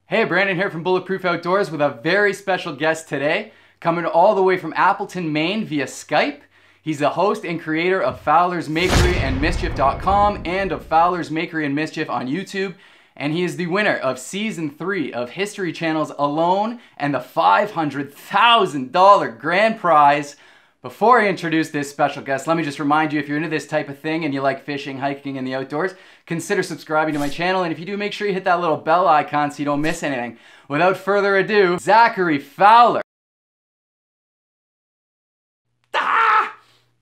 Hey, Brandon here from Bulletproof Outdoors with a very special guest today, coming all the way from Appleton, Maine via Skype. He's the host and creator of Fowlers Makery and Mischief.com and of Fowlers Makery and Mischief on YouTube. And he is the winner of Season 3 of History Channel's Alone and the $500,000 grand prize. Before I introduce this special guest, let me just remind you, if you're into this type of thing and you like fishing, hiking, and the outdoors, consider subscribing to my channel. And if you do, make sure you hit that little bell icon so you don't miss anything. Without further ado, Zachary Fowler.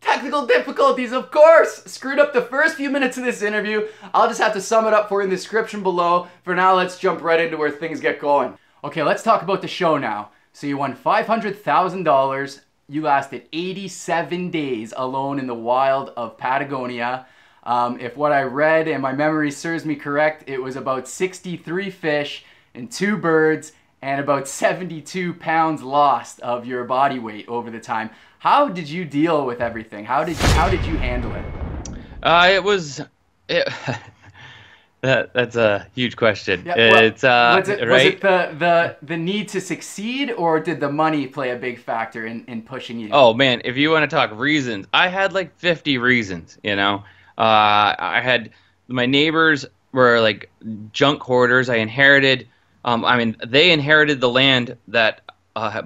Technical difficulties, of course! Screwed up the first few minutes of this interview. I'll just have to sum it up for you in the description below. For now, let's jump right into where things get going. Okay, let's talk about the show now. So you won $500,000. You lasted 87 days alone in the wild of Patagonia. If what I read and my memory serves me correct, it was about 63 fish and 2 birds and about 72 pounds lost of your body weight over the time. How did you deal with everything? How did you handle it? That's a huge question. Yeah, well, was right? it the need to succeed, or did the money play a big factor in pushing you? Oh man, if you want to talk reasons, I had like 50 reasons, I had, my neighbors were like junk hoarders. I inherited, they inherited the land that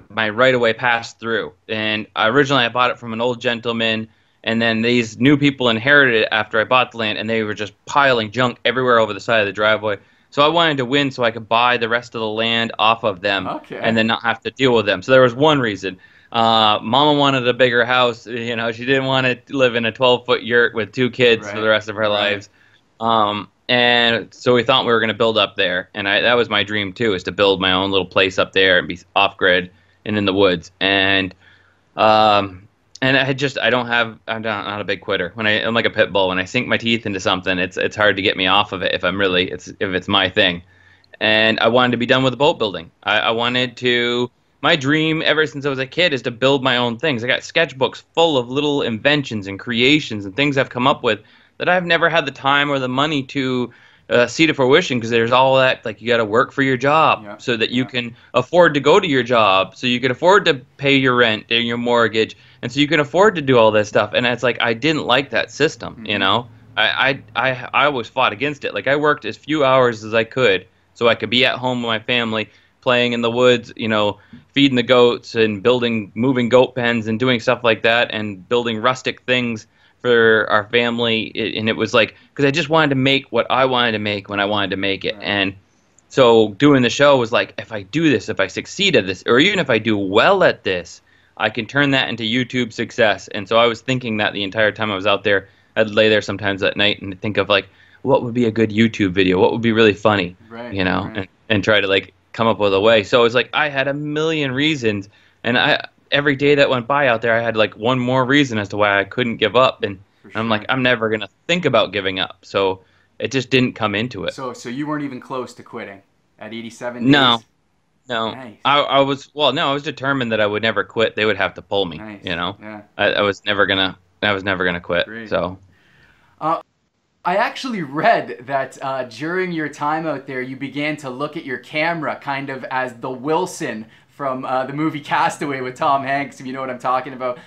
my right-of-way passed through. And originally I bought it from an old gentleman, and then these new people inherited it after I bought the land, and they were just piling junk everywhere over the side of the driveway. So I wanted to win so I could buy the rest of the land off of them, and then not have to deal with them. So there was one reason. Mama wanted a bigger house. She didn't want to live in a 12-foot yurt with 2 kids for the rest of her lives. And so we thought we were going to build up there, and that was my dream too, is to build my own little place up there and be off-grid and in the woods. And I'm not a big quitter. I'm like a pit bull. When I sink my teeth into something, it's hard to get me off of it if it's my thing. And I wanted to be done with the boat building. My dream ever since I was a kid is to build my own things. I got sketchbooks full of little inventions and creations and things I've come up with that I've never had the time or the money to see to fruition, because there's all that, like, you got to work for your job so that you can afford to go to your job, so you can afford to pay your rent and your mortgage, and so you can afford to do all this stuff. And it's like, I didn't like that system, I always fought against it. Like, I worked as few hours as I could so I could be at home with my family, playing in the woods, feeding the goats and moving goat pens and doing stuff like that, and building rustic things for our family. And it was like, because I just wanted to make what I wanted to make when I wanted to make it. And so doing the show was like, if I do this, if I succeed at this, or even if I do well at this, I can turn that into YouTube success. And so I was thinking that the entire time I was out there. I'd lay there sometimes at night and think of, like, what would be a good YouTube video? What would be really funny? And try to, like, come up with a way. So it was like, I had a million reasons, and every day that went by out there, I had like one more reason as to why I couldn't give up. And I'm like, I'm never going to think about giving up. So it just didn't come into it. So you weren't even close to quitting at 87 days? No. Nice. I was determined that I would never quit. They would have to pull me, Yeah. I was never going to quit. Great. So I actually read that during your time out there, you began to look at your camera kind of as the Wilson from the movie Castaway with Tom Hanks, if you know what I'm talking about.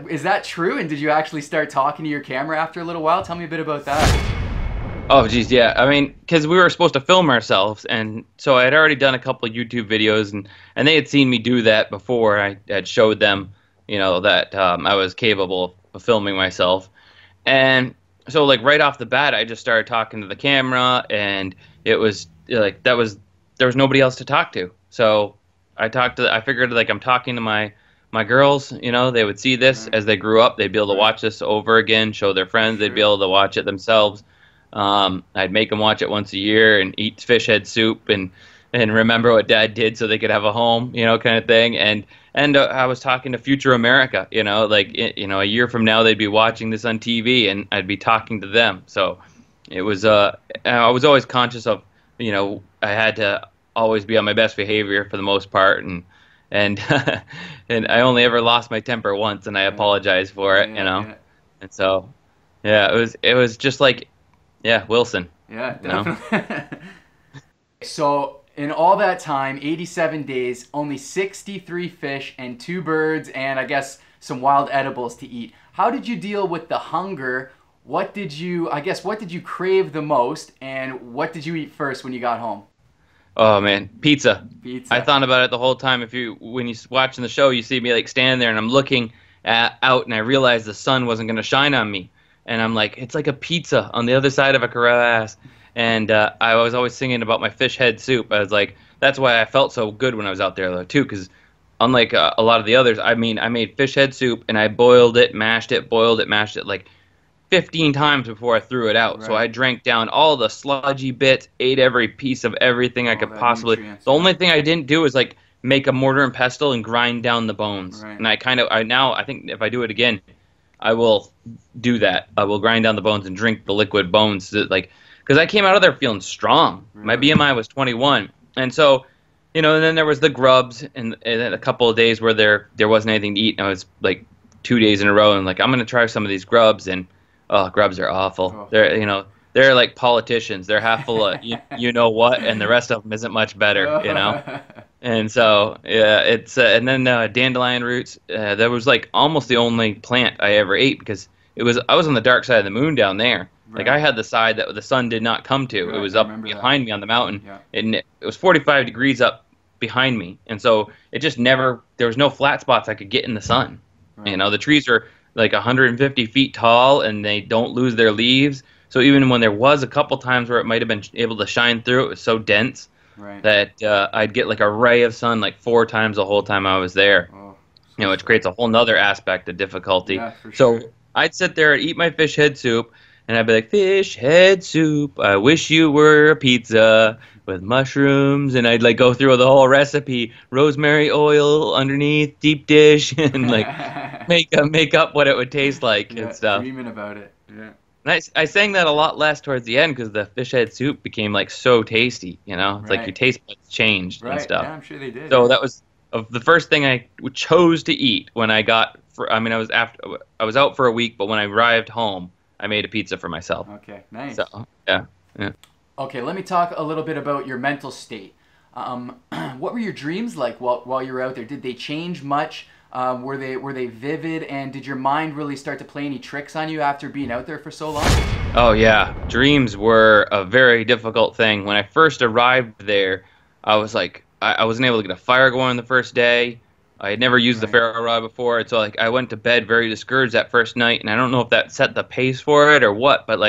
Is that true? And did you actually start talking to your camera after a little while? Tell me a bit about that. Oh, geez, yeah. I mean, because we were supposed to film ourselves, and so I had already done a couple of YouTube videos, and they had seen me do that before. I had showed them, that I was capable of filming myself. And so, like, right off the bat, I just started talking to the camera, and it was like, there was nobody else to talk to. So I figured, like, I'm talking to my girls, they would see this as they grew up. They'd be able to watch this over again, show their friends. They'd be able to watch it themselves. I'd make them watch it once a year and eat fish head soup and remember what Dad did so they could have a home, kind of thing. And I was talking to future America, a year from now they'd be watching this on TV and I'd be talking to them. So it was, I was always conscious of, I had to always be on my best behavior for the most part, and and I only ever lost my temper once, and I apologized for it, And so, yeah, it was just like, yeah, Wilson. Yeah, definitely. So in all that time, 87 days, only 63 fish and 2 birds and I guess some wild edibles to eat. How did you deal with the hunger? What did you crave the most, and what did you eat first when you got home? Oh man, pizza. Pizza. I thought about it the whole time. When you're watching the show, you see me like standing there and I'm looking out and I realized the sun wasn't going to shine on me. And I'm like, it's like a pizza on the other side of a crevasse. And I was always singing about my fish head soup. I was like, that's why I felt so good when I was out there though too, because unlike a lot of the others, I made fish head soup and I boiled it, mashed it, like 15 times before I threw it out. Right. So I drank down all the sludgy bits, ate every piece of everything I could possibly. The only thing I didn't do is like make a mortar and pestle and grind down the bones. Right. And I think if I do it again, I will do that. I will grind down the bones and drink the liquid bones, because I came out of there feeling strong. Really? My BMI was 21, and so. And then there was the grubs, and a couple of days where there wasn't anything to eat. And I was like 2 days in a row, and like I'm gonna try some of these grubs, and grubs are awful. Oh. They're like politicians. They're half full of you know what, and the rest of them isn't much better, And so yeah, it's and then dandelion roots. That was like almost the only plant I ever ate because I was on the dark side of the moon down there. Right. Like I had the side that the sun did not come to. Right, it was up behind me on the mountain, and it was 45 degrees up behind me, and so it just never. There was no flat spots I could get in the sun. Right. The trees are like 150 feet tall, and they don't lose their leaves. So even when there was a couple times where it might have been able to shine through, it was so dense that I'd get like a ray of sun like 4 times the whole time I was there. Oh, which creates a whole nother aspect of difficulty. Yeah, for sure. So I'd sit there and eat my fish head soup. And I'd be like, fish head soup, I wish you were a pizza with mushrooms. And I'd like go through the whole recipe, rosemary oil underneath, deep dish, and like make up what it would taste like and stuff. Dreaming about it. Yeah. And I sang that a lot less towards the end because the fish head soup became like so tasty, It's like your taste buds changed and stuff. Yeah, I'm sure they did. So that was the first thing I chose to eat when I got, I was out for a week, but when I arrived home, I made a pizza for myself. Okay, nice. So, yeah. Okay, let me talk a little bit about your mental state. What were your dreams like while you were out there? Did they change much? Were they vivid? And did your mind really start to play any tricks on you after being out there for so long? Oh, yeah. Dreams were a very difficult thing. When I first arrived there, I was like, I wasn't able to get a fire going the first day. I had never used the ferro rod before, and so like I went to bed very discouraged that first night, and I don't know if that set the pace for it or what, but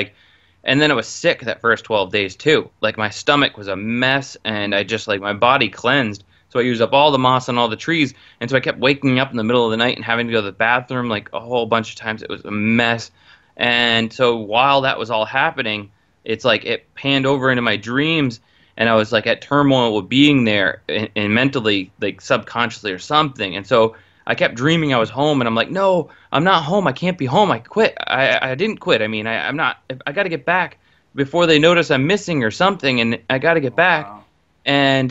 and then I was sick that first 12 days too. Like my stomach was a mess, and I just my body cleansed, so I used up all the moss on all the trees, and so I kept waking up in the middle of the night and having to go to the bathroom like a whole bunch of times. It was a mess, and so while that was all happening, it's like it panned over into my dreams. And I was like at turmoil with being there and mentally, like subconsciously or something. And so I kept dreaming I was home, and I'm like, no, I'm not home. I can't be home. I quit. I didn't quit. I mean, I'm not. I got to get back before they notice I'm missing or something, and I got to get back. Wow. And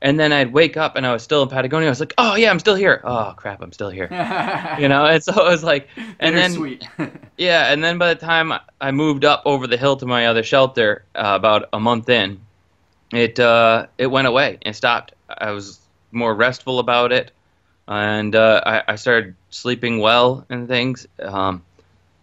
then I'd wake up, and I was still in Patagonia. I was like, oh yeah, I'm still here. Oh crap, I'm still here. And so it was like, and then sweet. Yeah, and then by the time I moved up over the hill to my other shelter, about a month in. It went away and stopped. I was more restful about it, and I started sleeping well and things. And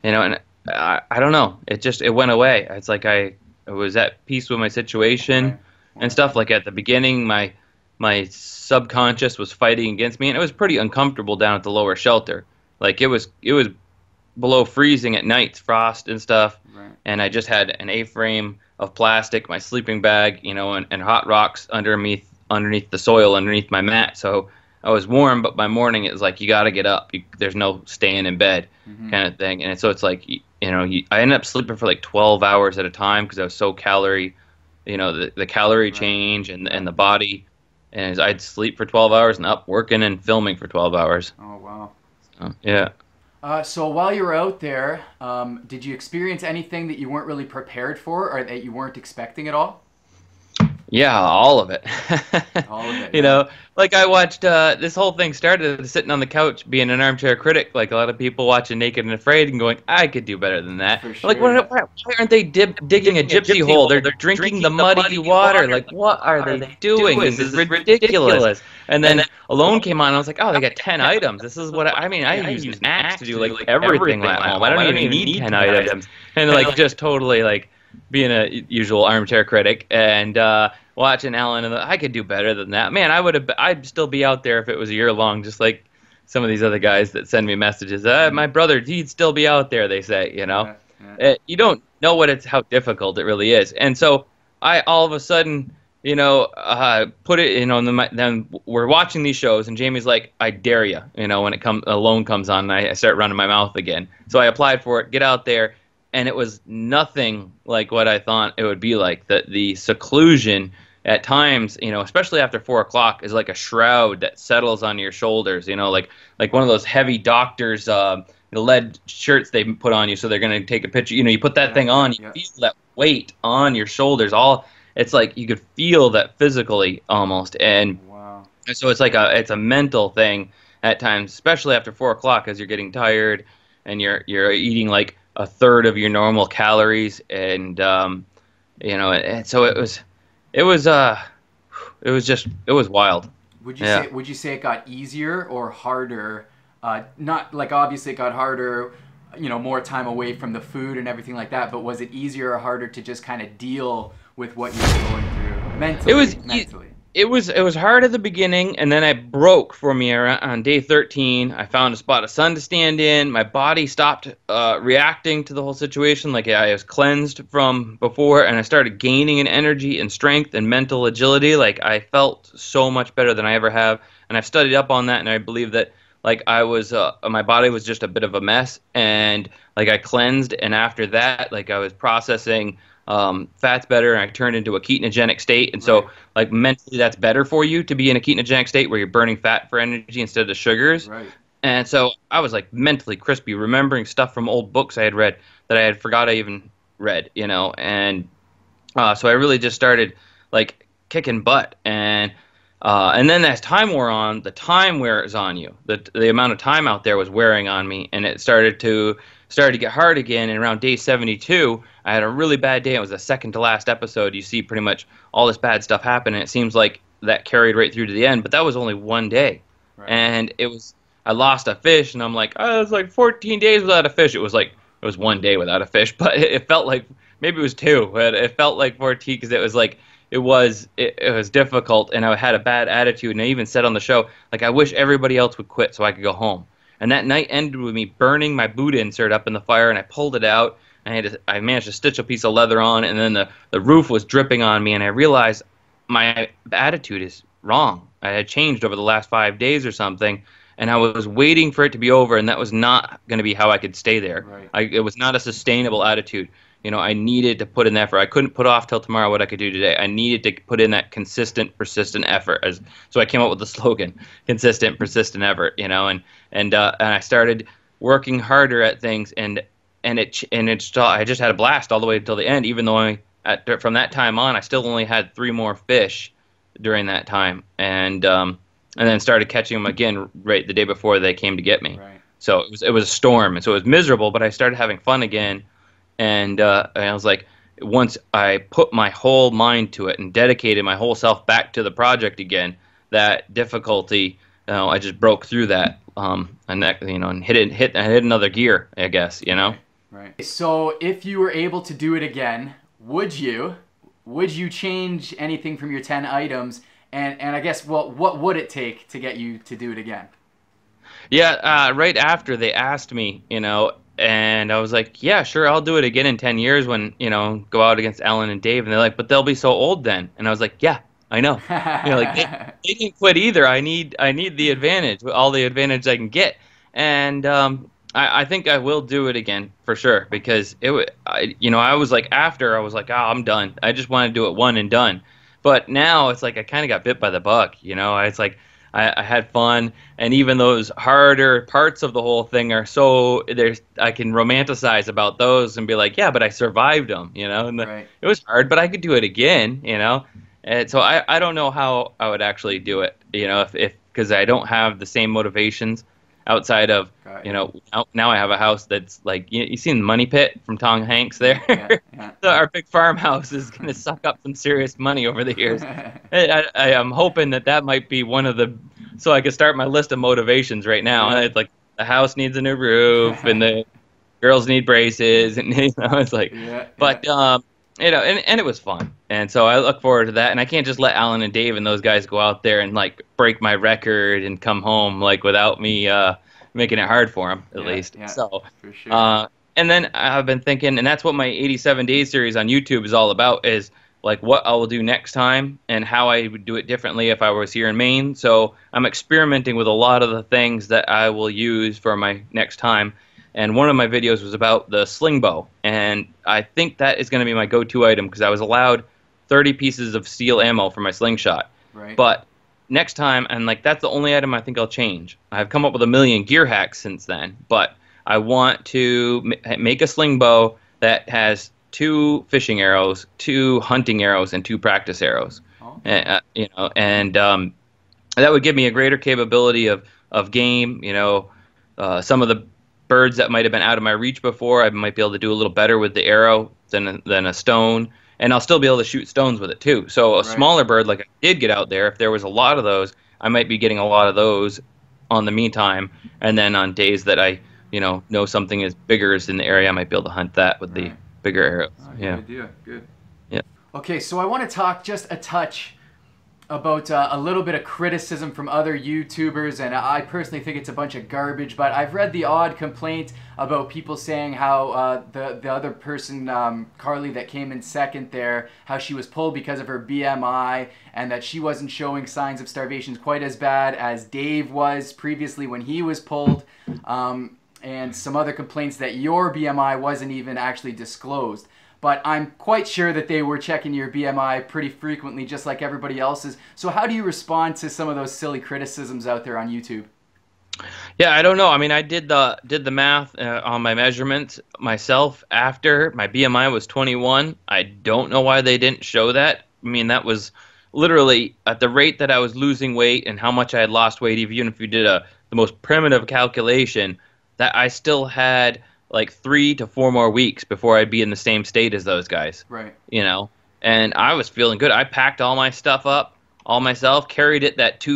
I don't know. It went away. It's like I was at peace with my situation and stuff. Like at the beginning, my subconscious was fighting against me, and it was pretty uncomfortable down at the lower shelter. Like it was below freezing at nights, frost and stuff. Right. And I just had an A-frame of plastic, my sleeping bag, and hot rocks underneath the soil, underneath my mat. So I was warm, but by morning it was like, you got to get up. There's no staying in bed kind of thing. And so it's like, I ended up sleeping for like 12 hours at a time because I was so calorie, the calorie change and the body. And I'd sleep for 12 hours and up working and filming for 12 hours. Oh, wow. So, yeah. So while you were out there, did you experience anything that you weren't really prepared for or that you weren't expecting at all? Yeah, all of it. All of it, You yeah. know, like I watched this whole thing started sitting on the couch being an armchair critic, like a lot of people watching Naked and Afraid and going, I could do better than that. For Like, sure, yeah. why aren't they digging a gypsy hole? They're drinking the muddy water. Like, what are they doing? This is ridiculous. And then Alone came on, and I was like, oh, they got 10 items. This is what I mean. I use an axe to do like everything at home. I don't even need 10 items. And like just totally like being a usual armchair critic and watching Alan, and I could do better than that. Man, I'd still be out there if it was a year long, just like some of these other guys that send me messages. My brother, he'd still be out there. They say, you know, you don't know how difficult it really is. And so I all of a sudden, you know, put it, you know, and then we're watching these shows, and Jamie's like, I dare you, you know, when Alone comes on, and I start running my mouth again. So I applied for it, get out there. And it was nothing like what I thought it would be like. The seclusion at times, you know, especially after 4 o'clock, is like a shroud that settles on your shoulders. You know, like one of those heavy doctors, lead shirts they put on you, so they're gonna take a picture. You know, you put that thing on, you feel that weight on your shoulders. It's like you could feel that physically almost. And Wow. so it's a mental thing at times, especially after 4 o'clock, as you're getting tired and you're eating like a third of your normal calories, and you know, and so it was wild. Would you say it got easier or harder? Not like obviously it got harder, you know, more time away from the food and everything like that. But was it easier or harder to just kind of deal with what you were going through mentally? It was hard at the beginning, and then it broke for me on day 13. I found a spot of sun to stand in. My body stopped reacting to the whole situation like I was cleansed from before, and I started gaining in energy and strength and mental agility. Like I felt so much better than I ever have, and I've studied up on that, and I believe that like I was my body was just a bit of a mess, and like I cleansed, and after that, like I was processing fats better, and I turned into a ketogenic state. And so like mentally that's better for you to be in a ketogenic state where you're burning fat for energy instead of sugars. Right. And so I was like mentally crispy, remembering stuff from old books I had read that I had forgot I even read, you know. And so I really just started like kicking butt. And then as time wore on, the time wears on you. The amount of time out there was wearing on me, and it started to get hard again. And around day 72, I had a really bad day. It was the second to last episode. You see pretty much all this bad stuff happen, and it seems like that carried right through to the end. But that was only one day, and I lost a fish, and I'm like, oh, it was like 14 days without a fish. It was 1 day without a fish, but it felt like maybe it was 2, but it felt like 14 because it was like. It was difficult, and I had a bad attitude, and I even said on the show, like, I wish everybody else would quit so I could go home. And that night ended with me burning my boot insert up in the fire, and I pulled it out, and I managed to stitch a piece of leather on, and then the roof was dripping on me, and I realized my attitude is wrong. I had changed over the last 5 days or something, and I was waiting for it to be over, and that was not going to be how I could stay there. Right. It was not a sustainable attitude. You know, I needed to put in the effort. I couldn't put off till tomorrow what I could do today. I needed to put in that consistent, persistent effort. So I came up with the slogan, consistent, persistent effort. You know, and I started working harder at things, and I just had a blast all the way until the end. Even though from that time on, I still only had 3 more fish during that time, and then started catching them again right the day before they came to get me. Right. So it was a storm, and so it was miserable. But I started having fun again. And I was like, once I put my whole mind to it and dedicated my whole self back to the project again, that difficulty, I just broke through that, and that, you know, and hit another gear, I guess, you know. Right. So if you were able to do it again, would you change anything from your 10 items? And I guess, well, what would it take to get you to do it again? Yeah, right after they asked me, you know. And I was like, yeah, sure, I'll do it again in 10 years when, you know, go out against Ellen and Dave. And they're like, but they'll be so old then. And I was like, yeah, I know. You know, like they didn't quit either. I need the advantage, all the advantage I can get. And I think I will do it again for sure, because I was like, after I was like, oh, I'm done. I just want to do it one and done. But now it's like I kind of got bit by the bug, you know. It's like I had fun, and even those harder parts of the whole thing are I can romanticize about those and be like, yeah, but I survived them, you know. And it was hard, but I could do it again, you know. And so I don't know how I would actually do it, you know, if because I don't have the same motivations outside of, Got you you. know, now I have a house that's like, you seen Money Pit from Tom Hanks there? Yeah, yeah, So our big farmhouse is going to suck up some serious money over the years. yeah. I am hoping that that might be one of the, so I could start my list of motivations right now. And Yeah. it's like the house needs a new roof and the girls need braces and you know it's like Yeah, yeah. but you know and it was fun and so I look forward to that and I can't just let Alan and Dave and those guys go out there and like break my record and come home like without me making it hard for them at Yeah, least yeah, so for sure. and then I've been thinking and that's what my 87 days series on YouTube is all about is like what I will do next time and how I would do it differently if I was here in Maine. So I'm experimenting with a lot of the things that I will use for my next time. And one of my videos was about the sling bow. And I think that is going to be my go-to item because I was allowed 30 pieces of steel ammo for my slingshot. Right. But next time, and like that's the only item I think I'll change. I've come up with a million gear hacks since then, but I want to make a sling bow that has 2 fishing arrows, 2 hunting arrows, and 2 practice arrows. Okay. You know, and that would give me a greater capability of game. You know, some of the birds that might have been out of my reach before, I might be able to do a little better with the arrow than a stone, and I'll still be able to shoot stones with it too. So a Right. smaller bird, like I did get out there, if there was a lot of those, I might be getting a lot of those on the meantime, and then on days that I, you know something is bigger is in the area, I might be able to hunt that with the Right. bigger arrows. Oh, Yeah. good idea. Good. Yeah. Okay, so I want to talk just a touch about a little bit of criticism from other YouTubers, and I personally think it's a bunch of garbage, but I've read the odd complaint about people saying how the other person, Carly, that came in second there, how she was pulled because of her BMI, and that she wasn't showing signs of starvation quite as bad as Dave was previously when he was pulled, and some other complaints that your BMI wasn't even actually disclosed. But I'm quite sure that they were checking your BMI pretty frequently, just like everybody else's. So how do you respond to some of those silly criticisms out there on YouTube? Yeah, I don't know. I mean, I did the math on my measurements myself after my BMI was 21. I don't know why they didn't show that. I mean, that was literally at the rate that I was losing weight and how much I had lost weight. Even if you did the most primitive calculation, that I still had like 3 to 4 more weeks before I'd be in the same state as those guys. Right. You know, and I was feeling good. I packed all my stuff up all myself, carried it that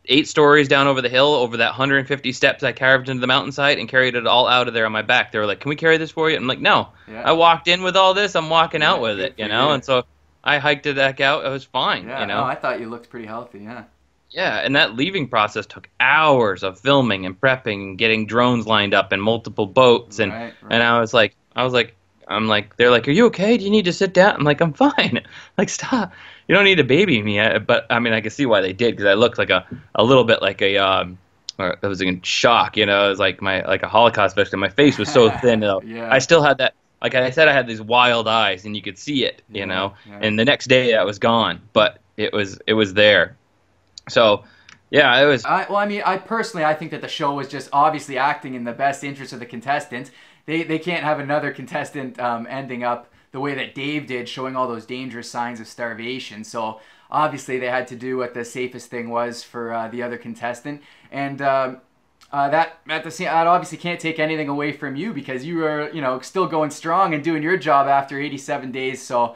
8 stories down over the hill, over that 150 steps I carved into the mountainside, and carried it all out of there on my back. They were like, "Can we carry this for you?" I'm like, "No." Yeah. I walked in with all this. I'm walking out with good it, for you know. you. And so I hiked it back out. It was fine, Yeah, you know. no, I thought you looked pretty healthy, yeah. Yeah, and that leaving process took hours of filming and prepping and getting drones lined up and multiple boats and Right, right. and I'm like they're like, "Are you okay? Do you need to sit down?" I'm like, "I'm fine." Like, stop. You don't need to baby me. But I mean, I can see why they did because I looked like a little bit like or I was in shock, you know. It was like a Holocaust victim. My face was so thin, though. Yeah. I still had that. Like I said, I had these wild eyes, and you could see it, you Yeah, know. yeah. And the next day, that was gone, but it was there. So, yeah, it was. I personally, I think that the show was just obviously acting in the best interest of the contestants. They can't have another contestant ending up the way that Dave did, showing all those dangerous signs of starvation. So obviously they had to do what the safest thing was for the other contestant. And that obviously can't take anything away from you because you were, still going strong and doing your job after 87 days. So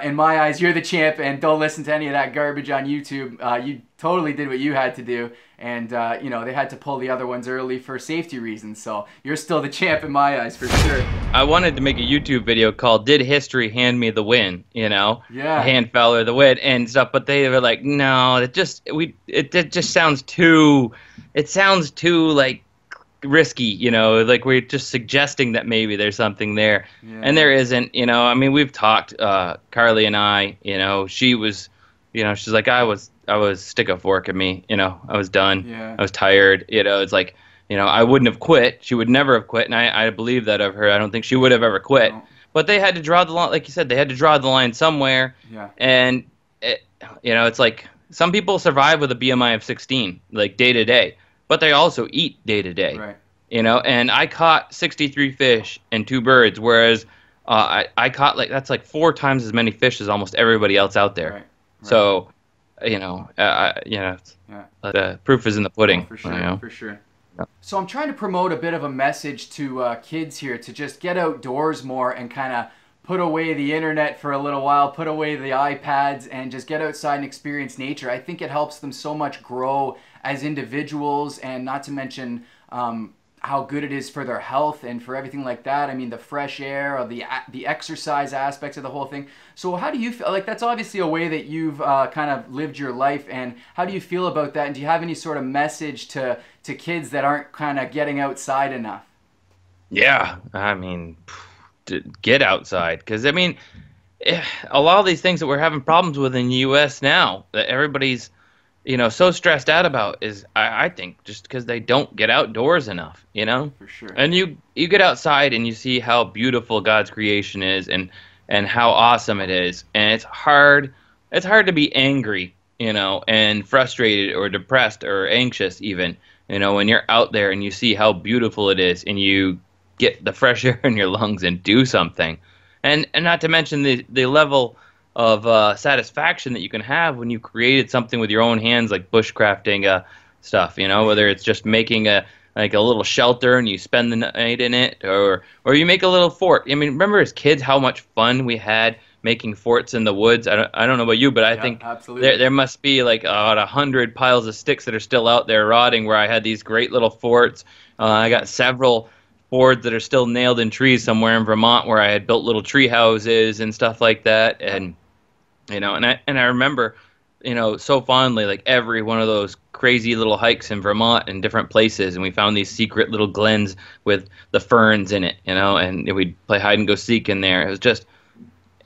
in my eyes, you're the champ, and don't listen to any of that garbage on YouTube. You totally did what you had to do, and they had to pull the other ones early for safety reasons. So you're still the champ in my eyes for sure. I wanted to make a YouTube video called "Did History Hand Me the Win?" Yeah. Hand Fowler the win and stuff. But they were like, "No, it just sounds too. It sounds too like." Risky, like we're just suggesting that maybe there's something there, Yeah. and there isn't. I mean, we've talked, Carly and I. She was, she's like, I was stick a fork at me. I was done. Yeah. I was tired. It's like, I wouldn't have quit. She would never have quit, and I believe that of her. I don't think she would have ever quit. No. But they had to draw the line, like you said. They had to draw the line somewhere. Yeah. And it's like some people survive with a BMI of 16, like day to day. But they also eat day to day, Right. And I caught 63 fish and 2 birds, whereas I caught like that's like 4 times as many fish as almost everybody else out there. Right. So, Yeah. the proof is in the pudding. Oh, for sure. You know? For sure. Yeah. So I'm trying to promote a bit of a message to kids here to just get outdoors more and kind of put away the internet for a little while, put away the iPads, and just get outside and experience nature. I think it helps them so much grow as individuals, and not to mention how good it is for their health and for everything like that. I mean, the fresh air, or the exercise aspects of the whole thing. So how do you feel? Like, that's obviously a way that you've kind of lived your life, and how do you feel about that? And do you have any sort of message to kids that aren't kind of getting outside enough? Yeah, I mean, to get outside, because I mean, a lot of these things that we're having problems with in the U.S. now, that everybody's so stressed out about, is I think just because they don't get outdoors enough, For sure. And you get outside and you see how beautiful God's creation is, and how awesome it is, and it's hard to be angry, and frustrated or depressed or anxious even, when you're out there and you see how beautiful it is, and you get the fresh air in your lungs and do something, and not to mention the level of satisfaction that you can have when you created something with your own hands, like bushcrafting stuff. Whether it's just making a little shelter and you spend the night in it, or you make a little fort. I mean, remember as kids how much fun we had making forts in the woods? I don't know about you, but I think absolutely. there must be like about 100 piles of sticks that are still out there rotting, where I had these great little forts. I got several boards that are still nailed in trees somewhere in Vermont, where I had built little tree houses and stuff like that. And I remember, so fondly, like every one of those crazy little hikes in Vermont and different places, and we found these secret little glens with the ferns in it, and we'd play hide and go seek in there. It was just,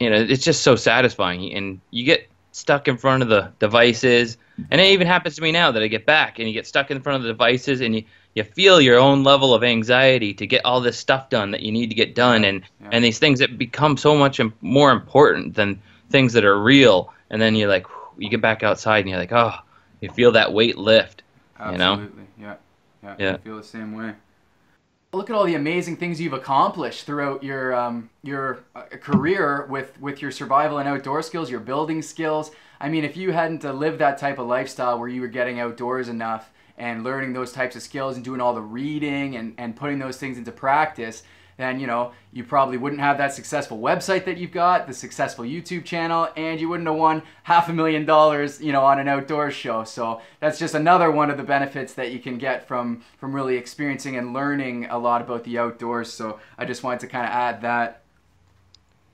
it's just so satisfying, and you get stuck in front of the devices, and it even happens to me now that I get back, and you get stuck in front of the devices, and you feel your own level of anxiety to get all this stuff done that you need to get done, and these things that become so much more important than things that are real. And then you're like, you get back outside and you're like, oh, you feel that weight lift. Absolutely. Yeah. I feel the same way. Look at all the amazing things you've accomplished throughout your career with your survival and outdoor skills, your building skills. I mean, if you hadn't lived that type of lifestyle where you were getting outdoors enough and learning those types of skills and doing all the reading and putting those things into practice, then you probably wouldn't have that successful website that you've got, the successful YouTube channel, and you wouldn't have won $500,000 on an outdoors show. So that's just another one of the benefits that you can get from really experiencing and learning a lot about the outdoors. So I just wanted to kind of add that.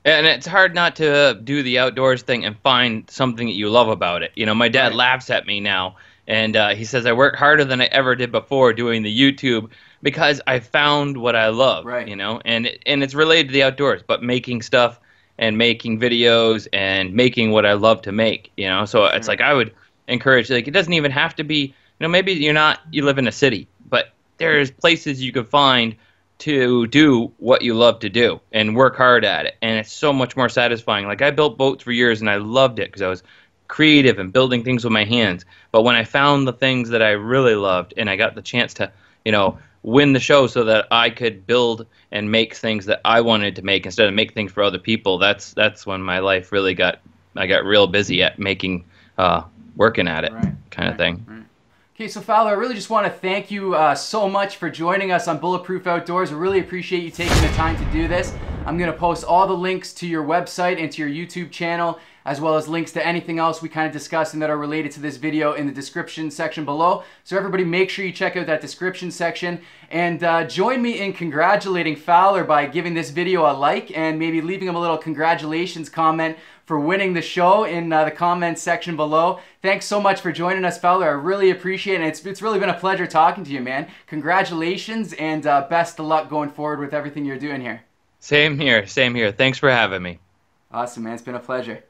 And it's hard not to do the outdoors thing and find something that you love about it. My dad laughs at me now, and he says I work harder than I ever did before doing the YouTube, because I found what I love, and it's related to the outdoors, but making stuff and making videos and making what I love to make, So it's like, I would encourage, like, it doesn't even have to be, maybe you live in a city, but there's places you can find to do what you love to do and work hard at it, and it's so much more satisfying. Like, I built boats for years and I loved it because I was creative and building things with my hands. But when I found the things that I really loved, and I got the chance to, win the show so that I could build and make things that I wanted to make instead of make things for other people, that's when my life really I got real busy at making, working at it, kind of thing. Right. Okay, so Fowler, I really just want to thank you so much for joining us on Bulletproof Outdoors. We really appreciate you taking the time to do this. I'm going to post all the links to your website and to your YouTube channel, as well as links to anything else we kind of discussed and that are related to this video in the description section below. So everybody, make sure you check out that description section, and join me in congratulating Fowler by giving this video a like and maybe leaving him a little congratulations comment for winning the show in the comments section below. Thanks so much for joining us, Fowler. I really appreciate it. And it's really been a pleasure talking to you, man. Congratulations, and best of luck going forward with everything you're doing here. Same here. Thanks for having me. Awesome, man. It's been a pleasure.